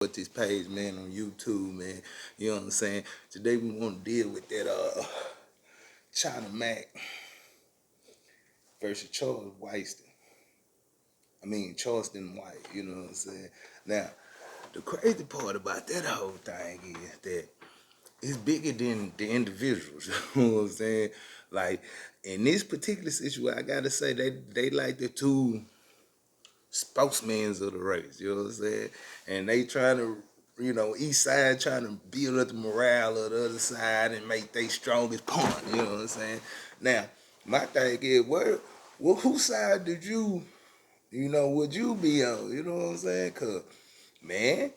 With this page, man, on YouTube, man. You know what I'm saying? Today we want to deal with that China Mac versus Charleston White, you know what I'm saying? Now, the crazy part about that whole thing is that it's bigger than the individuals, you know what I'm saying? Like, in this particular situation, I gotta say they like the two spokesmen of the race, you know what I'm saying? And they trying to, each side trying to build up the morale of the other side and make their strongest point, you know what I'm saying? Now, my thing is, whose side did would you be on, you know what I'm saying? Cause, man,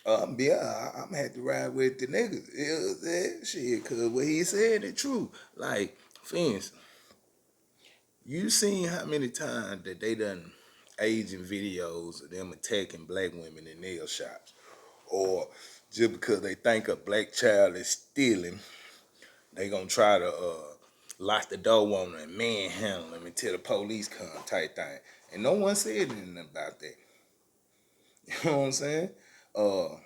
I'm gonna have to ride with the niggas, you know what I'm saying? Shit, cause what he said is true. Like, for instance, you seen how many times that they done aging videos of them attacking black women in nail shops, or just because they think a black child is stealing, they gonna try to lock the door on them and manhandle them until the police come type thing. And no one said anything about that. You know what I'm saying?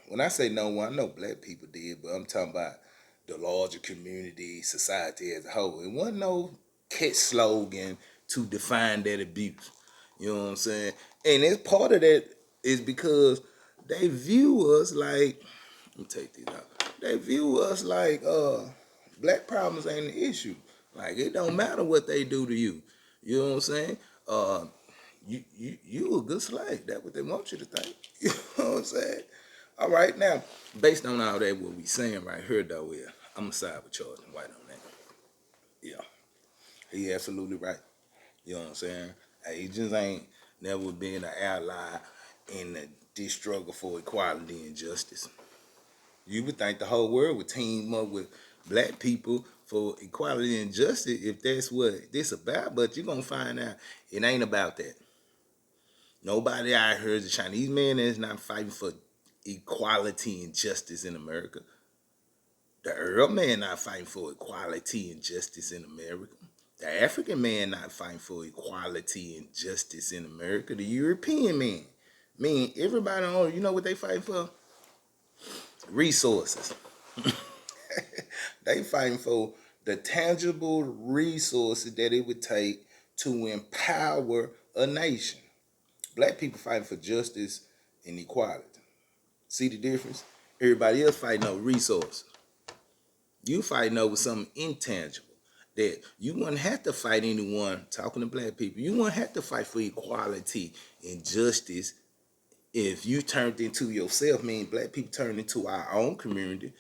When I say no one, I know black people did, but I'm talking about the larger community, society as a whole. It wasn't no catch slogan to define that abuse. You know what I'm saying? And it's part of that is because they view us like, let me take these out. They view us like black problems ain't an issue. Like it don't matter what they do to you. You know what I'm saying? You a good slave. That's what they want you to think. You know what I'm saying? All right, now, based on all that, what we saying right here, though, is I'm going to side with Charleston White on that. Yeah, he absolutely right. You know what I'm saying? Agents ain't never been an ally in this struggle for equality and justice. You would think the whole world would team up with black people for equality and justice if that's what this about, but you're going to find out it ain't about that. Nobody out here is a Chinese man is not fighting for equality and justice in America. The Arab man not fighting for equality and justice in America. The African man not fighting for equality and justice in America. The European man. Everybody on, you know what they fighting for? Resources. They fighting for the tangible resources that it would take to empower a nation. Black people fighting for justice and equality. See the difference? Everybody else fighting over resources. You fighting over something intangible that you wouldn't have to fight anyone, talking to black people, you wouldn't have to fight for equality and justice if you turned into yourself, meaning black people turned into our own community,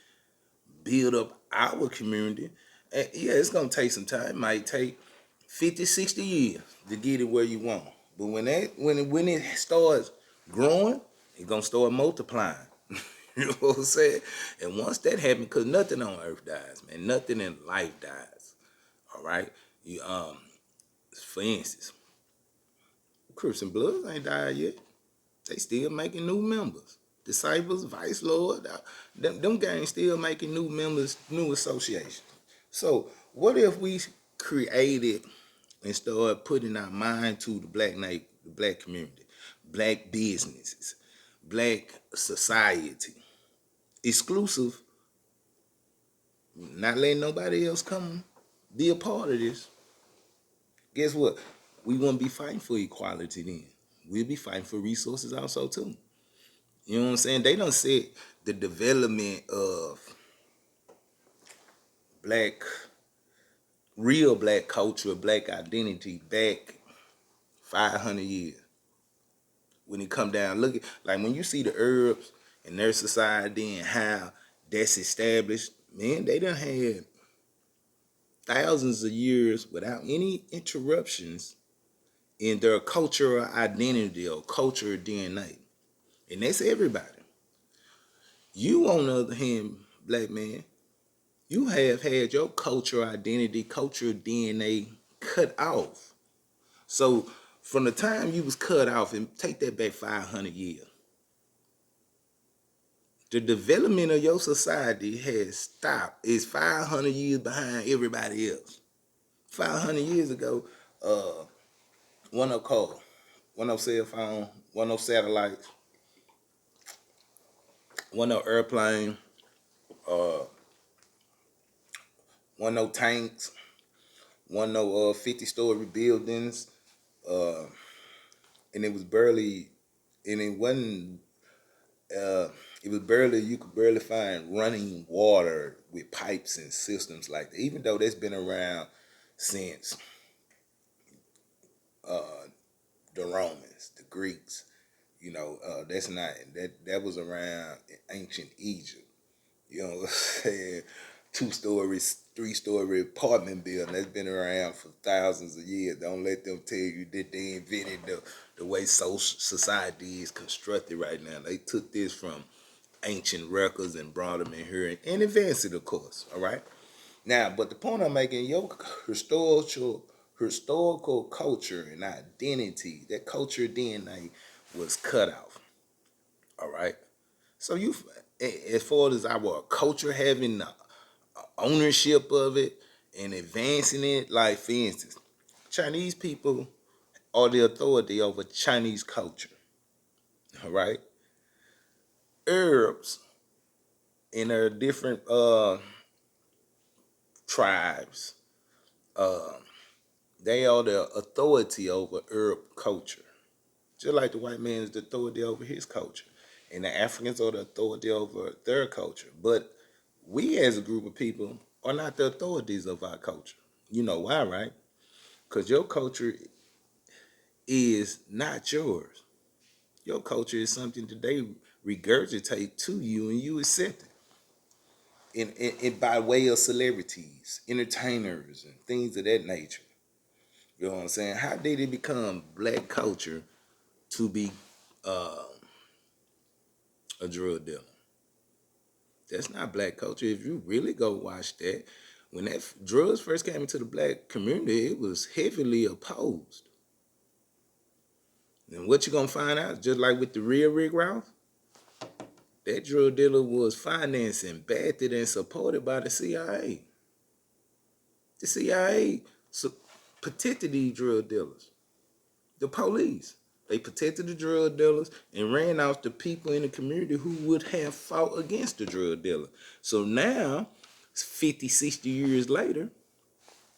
build up our community. And yeah, it's going to take some time. It might take 50, 60 years to get it where you want. But when it starts growing, it's going to start multiplying. You know what I'm saying? And once that happens, because nothing on earth dies, man. Nothing in life dies. All right? For instance, Crips and Bloods ain't died yet. They still making new members. Disciples, Vice Lord, them gangs still making new members, new associations. So what if we created and started putting our mind to the black community, black businesses, black society, exclusive, not letting nobody else come be a part of this. Guess what? We won't be fighting for equality then. We'll be fighting for resources also too. You know what I'm saying? They done said the development of black, real black culture, black identity back 500 years. When it come down, look at, like when you see the Arabs and their society and how that's established, man, they done had thousands of years without any interruptions in their cultural identity or cultural DNA. And that's everybody. You, on the other hand, black man, you have had your cultural identity, cultural DNA cut off. So from the time you was cut off, and take that back 500 years, the development of your society has stopped. It's 500 years behind everybody else. 500 years ago, one no call, one no cell phone, one no satellites. One no airplane, uh, one no tanks, one no 50-story buildings, uh, and it was barely, and it wasn't. Uh, it was barely you could barely find running water with pipes and systems like that. Even though that's been around since uh, the Romans, the Greeks. That's not that was around in ancient Egypt. You know what I'm saying? 2 story, 3 story apartment building that's been around for thousands of years. Don't let them tell you that they invented the way social society is constructed right now. They took this from ancient records and brought them in here and advanced it, of course. All right. Now, but the point I'm making, your historical culture and identity, that culture DNA was cut off. All right. So as far as our culture having the ownership of it and advancing it, like for instance, Chinese people are the authority over Chinese culture. All right. Arabs and their different tribes, uh, they are the authority over Arab culture. Just like the white man is the authority over his culture. And the Africans are the authority over their culture. But we as a group of people are not the authorities of our culture. You know why, right? Because your culture is not yours. Your culture is something that they regurgitate to you and you accept it. And by way of celebrities, entertainers, and things of that nature. You know what I'm saying? How did it become black culture to be uh, a drug dealer? That's not black culture. If you really go watch that, when that drugs first came into the black community, it was heavily opposed. And what you gonna find out, just like with the real Rick Ross, that drug dealer was financed and backed and supported by the CIA. The CIA protected these drug dealers. The police. They protected the drug dealers and ran out the people in the community who would have fought against the drug dealer. So now, 50, 60 years later,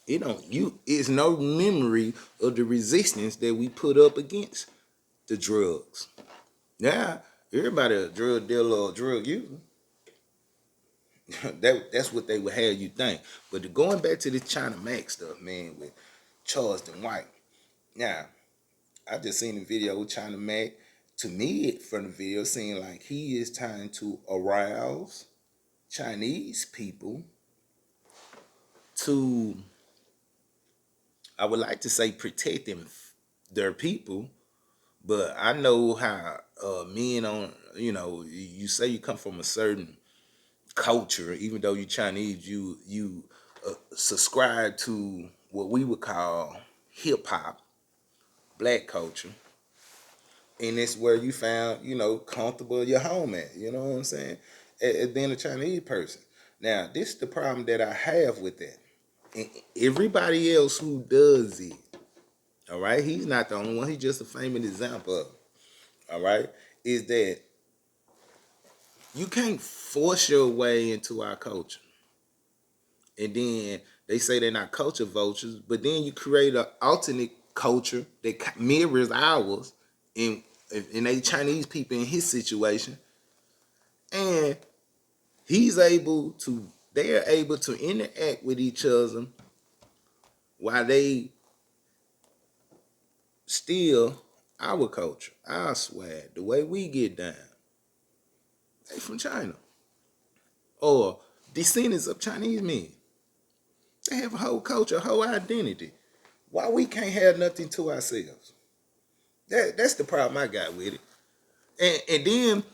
it's no memory of the resistance that we put up against the drugs. Now, everybody a drug dealer or drug user. That's what they would have you think. But going back to this China Mac stuff, man, with Charleston White. Now, I just seen the video with China Mac. To me, from the video, seemed like he is trying to arouse Chinese people to, I would like to say, protect their people. But I know how men on, you say you come from a certain culture, even though you Chinese, you subscribe to what we would call hip hop, black culture, and it's where you found, comfortable your home at. You know what I'm saying? As being a Chinese person. Now, this is the problem that I have with that. And everybody else who does it, all right, he's not the only one. He's just a famous example of it, all right, is that you can't force your way into our culture. And then they say they're not culture vultures, but then you create an alternate culture that mirrors ours, and they Chinese people in his situation, and they are able to interact with each other while they steal our culture, our swag, the way we get down. They from China or descendants of Chinese men. They have a whole culture, a whole identity. Why we can't have nothing to ourselves? That's the problem I got with it. And then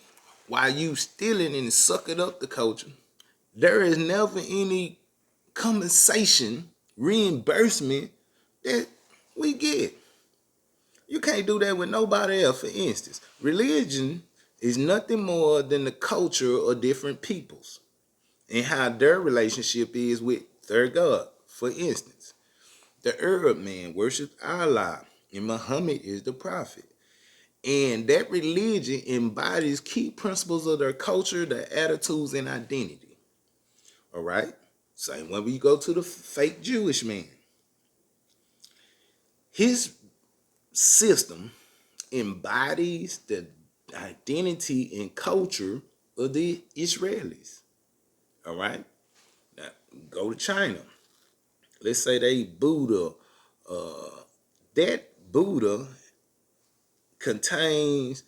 while you stealing and sucking up the culture, there is never any compensation, reimbursement that we get. You can't do that with nobody else. For instance, religion is nothing more than the culture of different peoples and how their relationship is with their God. For instance, the Arab man worships Allah and Muhammad is the prophet. And that religion embodies key principles of their culture, their attitudes, and identity. All right? Same when we go to the fake Jewish man. His system embodies the identity and culture of the Israelis. All right? Now, go to China. Let's say they Buddha. That Buddha contains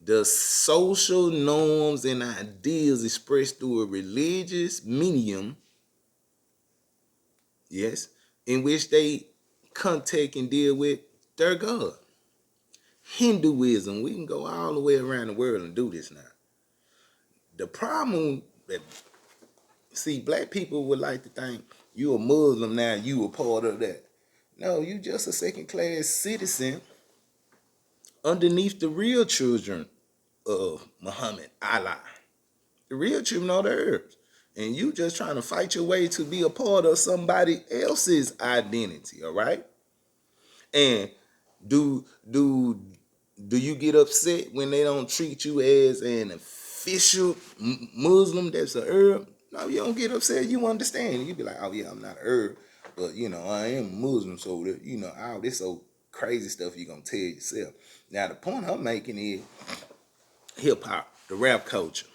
the social norms and ideas expressed through a religious medium, yes, in which they contact and deal with their God. Hinduism, we can go all the way around the world and do this now. The problem that, see, black people would like to think you a Muslim now, you a part of that. No, you just a second class citizen underneath the real children of Muhammad, Allah. The real children are the herbs. And you just trying to fight your way to be a part of somebody else's identity, all right? And do do do you get upset when they don't treat you as an official Muslim that's a herb? No, you don't get upset. You understand. You be like, oh yeah, I'm not a herb, but I am Muslim, so that, all this so crazy stuff you gonna tell yourself. Now the point I'm making is hip hop, the rap culture.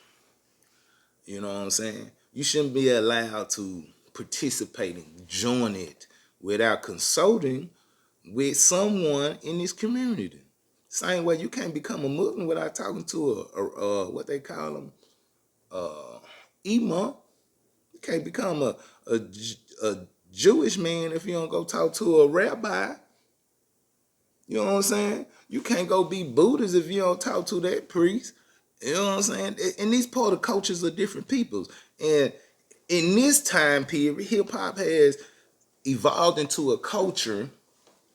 You know what I'm saying? You shouldn't be allowed to participate and join it without consulting with someone in this community. Same way you can't become a Muslim without talking to a what they call them, imam. You can't become a Jewish man if you don't go talk to a rabbi. You know what I'm saying? You can't go be Buddhist if you don't talk to that priest. You know what I'm saying? And these part of cultures are different peoples. And in this time period, hip hop has evolved into a culture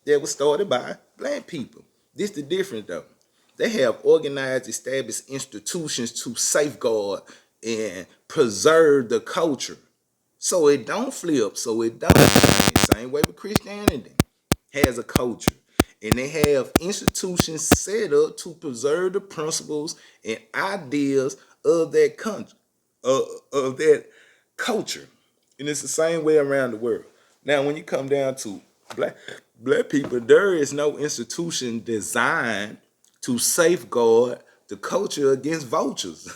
that was started by black people. This the difference though. They have organized, established institutions to safeguard and preserve the culture. So it don't flip, so it don't change. Same way with Christianity has a culture. And they have institutions set up to preserve the principles and ideas of that country, of that culture. And it's the same way around the world. Now, when you come down to black people, there is no institution designed to safeguard the culture against vultures.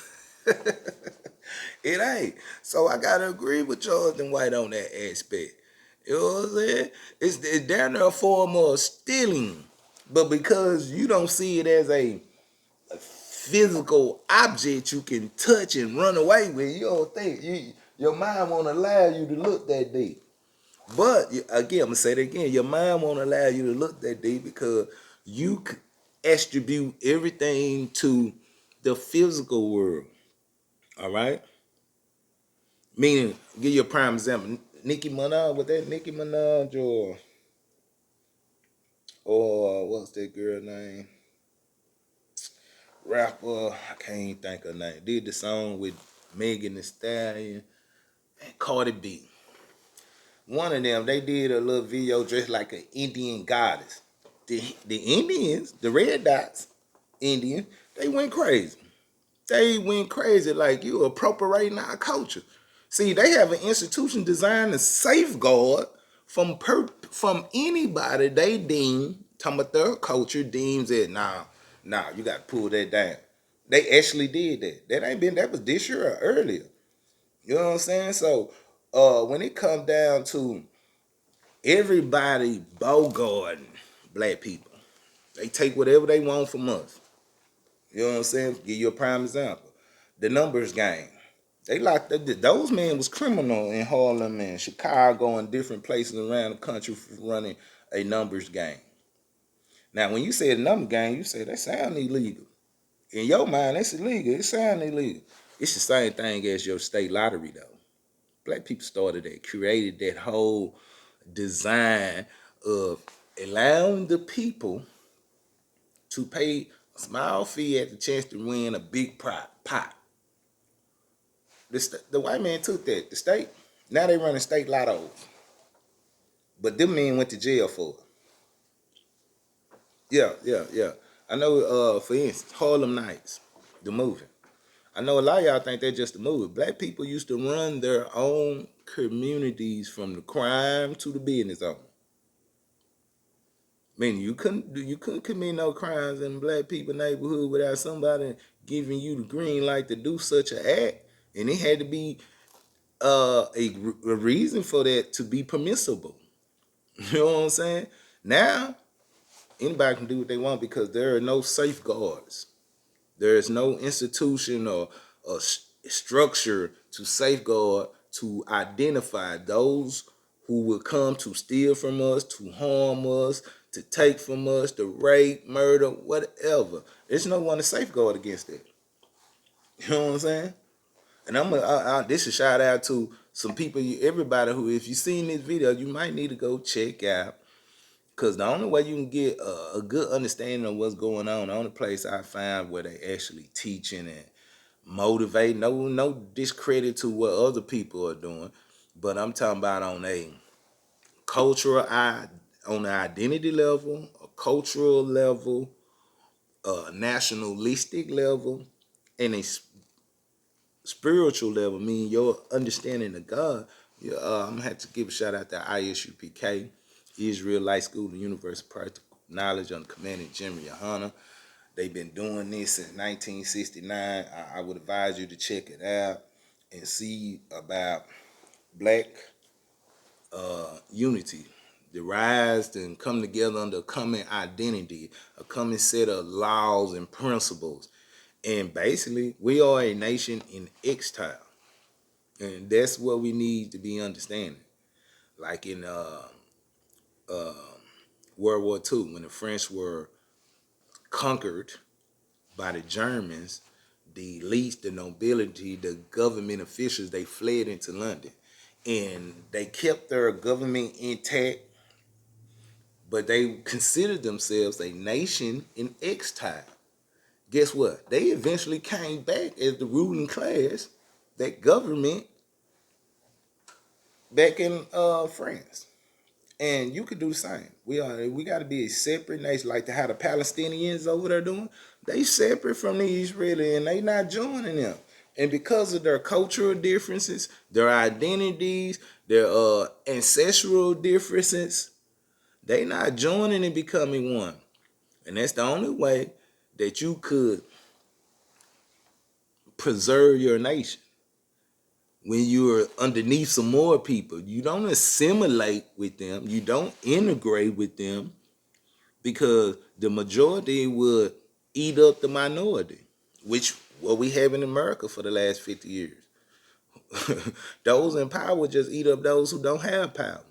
It ain't. So I gotta agree with Jordan White on that aspect. You know what I'm saying? It's down there a form of stealing. But because you don't see it as a physical object you can touch and run away with, you don't think your mind won't allow you to look that deep. But again, I'm gonna say it again. Your mind won't allow you to look that deep because you attribute everything to the physical world. All right. Meaning, give you a prime example. Nicki Minaj, was that Nicki Minaj or what's that girl name? Rapper, I can't even think of her name. Did the song with Megan Thee Stallion and Cardi B. One of them, they did a little video dressed like an Indian goddess. The Indians, the red dots, Indian, they went crazy. They went crazy like you appropriating our culture. See, they have an institution designed to safeguard from anybody they deem, talking about their culture, deems it, nah, you got to pull that down. They actually did that. That was this year or earlier. You know what I'm saying? So, when it comes down to everybody bogarting black people, they take whatever they want from us. You know what I'm saying? Give you a prime example. The numbers game. They locked those men was criminal in Harlem and Chicago and different places around the country for running a numbers game. Now, when you say a number game, you say that sound illegal. In your mind, that's illegal. It sound illegal. It's the same thing as your state lottery, though. Black people started that, created that whole design of allowing the people to pay a small fee at the chance to win a big pot. The white man took that. The state, now they running state lottos. But them men went to jail for it. Yeah. I know, for instance, Harlem Nights, the movie. I know a lot of y'all think they're just a movie. Black people used to run their own communities from the crime to the business owner. Meaning you couldn't commit no crimes in black people neighborhood without somebody giving you the green light to do such an act, and it had to be a reason for that to be permissible. You know what I'm saying? Now anybody can do what they want because there are no safeguards. There is no institution or structure to safeguard, to identify those who will come to steal from us, to harm us, to take from us, to rape, murder, whatever. There's no one to safeguard against that. You know what I'm saying? And this is a shout out to some people, everybody who, if you've seen this video, you might need to go check out. Because the only way you can get a good understanding of what's going on, the only place I find where they actually teaching and motivate, no discredit to what other people are doing, but I'm talking about on a cultural, on the identity level, a cultural level, a nationalistic level, and a spiritual level, meaning your understanding of God. I'm gonna have to give a shout out to ISUPK, Israelite School of Universal Practical Knowledge under Commanding Jimmy Yohana. They've been doing this since 1969. I would advise you to check it out and see about black unity, the rise and come together under a common identity, a common set of laws and principles. And basically, we are a nation in exile. And that's what we need to be understanding. Like in uh, World War II, when the French were conquered by the Germans, the elites, the nobility, the government officials, they fled into London. And they kept their government intact, but they considered themselves a nation in exile. Guess what? They eventually came back as the ruling class, that government back in France. And you could do the same. We got to be a separate nation, like how the Palestinians over there doing. They separate from the Israeli, and they not joining them. And because of their cultural differences, their identities, their ancestral differences, they not joining and becoming one. And that's the only way that you could preserve your nation. When you're underneath some more people, you don't assimilate with them, you don't integrate with them, because the majority would eat up the minority, which what we have in America for the last 50 years. Those in power just eat up those who don't have power.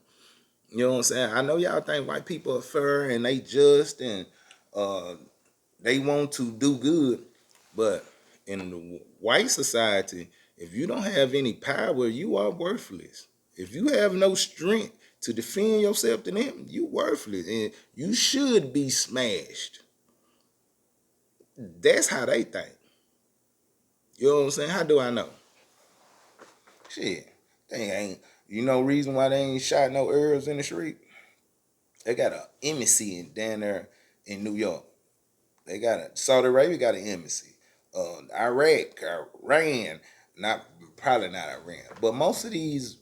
You know what I'm saying? I know y'all think white people are fair and they just and uh, they want to do good, but in the white society, if you don't have any power, you are worthless. If you have no strength to defend yourself to them, you worthless, and you should be smashed. That's how they think. You know what I'm saying? How do I know? Shit, they ain't. You know reason why they ain't shot no Arabs in the street? They got an embassy down there in New York. They got Saudi Arabia got an embassy. Iraq, Iran, not probably not Iran, but most of these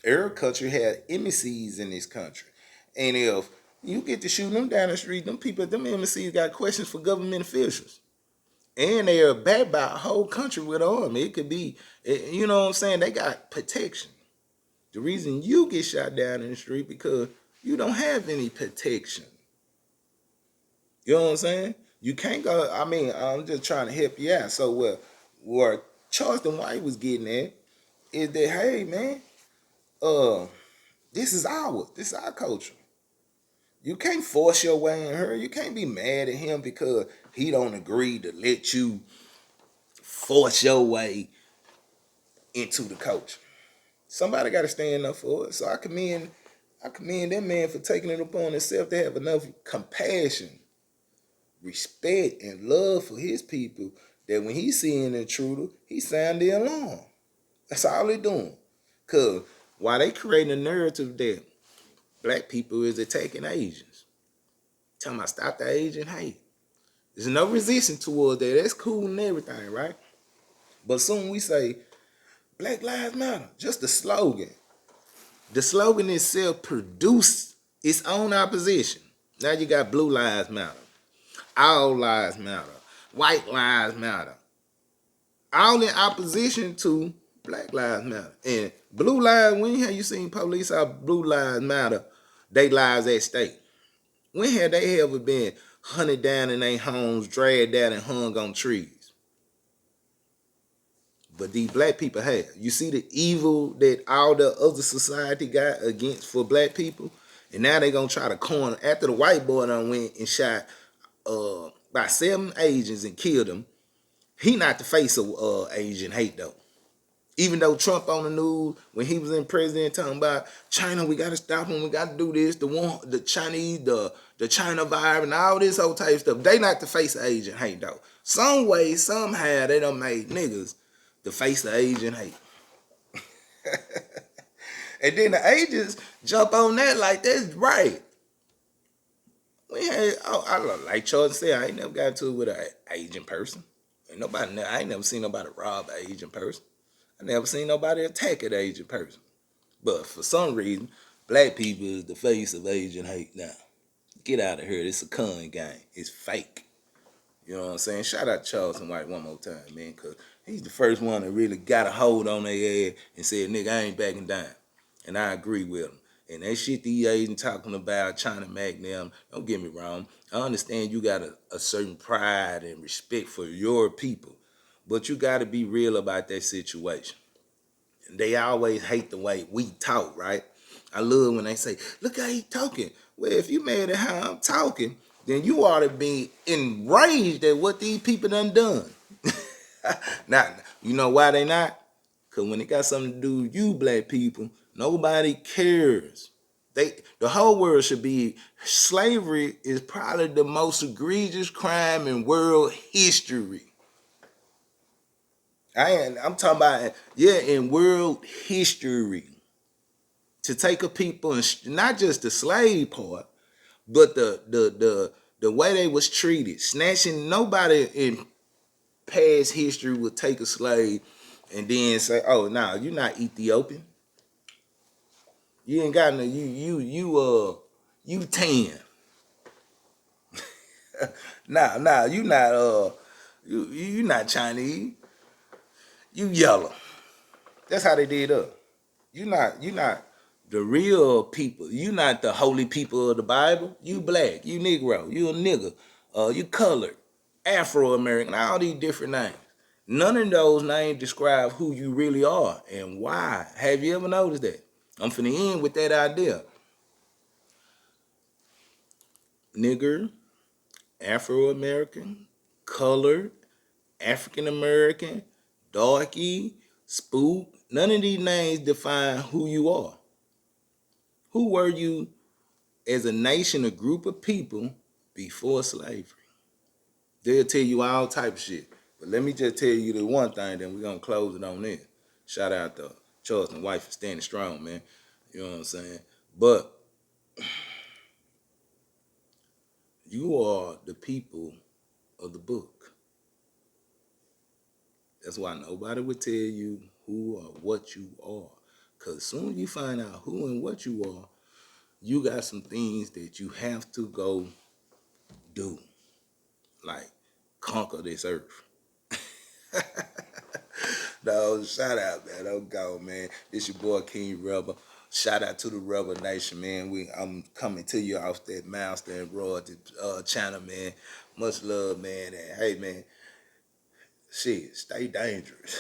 Arab countries had embassies in this country. And if you get to shoot them down the street, them people, them embassies got questions for government officials. And they are backed by a whole country with an army. It could be, you know what I'm saying? They got protection. The reason you get shot down in the street because you don't have any protection. You know what I'm saying? You can't go. I mean, I'm just trying to help you out. So where Charleston White was getting at is that, hey man, this is ours. This is our culture. You can't force your way in her. You can't be mad at him because he don't agree to let you force your way into the culture. Somebody got to stand up for it. So I commend that man for taking it upon himself to have enough compassion, respect, and love for his people that when he seeing an intruder, he sound the alarm. That's all they doing. Cause why they creating a narrative that black people is attacking Asians, talking about stop the Asian hate. There's no resistance toward that. That's cool and everything, right? But soon we say Black Lives Matter, just the slogan. The slogan itself produced its own opposition. Now you got Blue Lives Matter, All Lives Matter, White Lives Matter, all in opposition to Black Lives Matter. And Blue Lives, when have you seen police out Blue Lives Matter, they lives at stake? When have they ever been hunted down in their homes, dragged down and hung on trees? But these black people have. You see the evil that all the other society got against for black people? And now they gonna try to corner after the white boy done went and shot by 7 agents and killed them. He not the face of Asian hate though. Even though Trump on the news when he was in president talking about China, we gotta stop them, we gotta do this, the Chinese, the China virus and all this whole type of stuff. They not the face of Asian hate though. Some way, somehow they done made niggas the face of Asian hate. And then the agents jump on that like that's right. We had, like Charles said, I ain't never got into it with an Asian person. Ain't nobody, I ain't never seen nobody rob an Asian person. I never seen nobody attack an Asian person. But for some reason, black people is the face of Asian hate now. Get out of here. It's a con game. It's fake. You know what I'm saying? Shout out to Charleston White one more time, man, because he's the first one that really got a hold on their ass and said, nigga, I ain't backing down. And I agree with him. And that shit these Asians talking about, China Mac them, don't get me wrong. I understand you got a certain pride and respect for your people, but you got to be real about that situation. They always hate the way we talk, right? I love when they say, look how he talking. Well, if you mad at how I'm talking, then you ought to be enraged at what these people done. Now, you know why they not? Because when it got something to do with you black people, nobody cares. The whole world should be, slavery is probably the most egregious crime in world history. I'm talking about, yeah, in world history. To take a people and not just the slave part, but the way they was treated, snatching. Nobody in past history would take a slave and then say, "Oh, nah, you're not Ethiopian. You ain't got no you tan. Nah, you not Chinese. You yellow." That's how they did up. You not the real people. You not the holy people of the Bible. You black, you Negro, you a nigga, you colored, Afro American, all these different names. None of those names describe who you really are and why. Have you ever noticed that? I'm finna end with that idea. Nigger, Afro American, colored, African American, darky, spook. None of these names define who you are. Who were you as a nation, a group of people before slavery? They'll tell you all type of shit. But let me just tell you the one thing, then we're going to close it on this. Shout out to Charleston White for standing strong, man. You know what I'm saying? But you are the people of the book. That's why nobody would tell you who or what you are. Because soon as you find out who and what you are, you got some things that you have to go do. Like conquer this earth. No, shout out, man. I'm gone, man. It's your boy King Rebel. Shout out to the Rebel Nation, man. I'm coming to you off that Master and Royalty channel, man. Much love, man. And hey, man, shit, stay dangerous.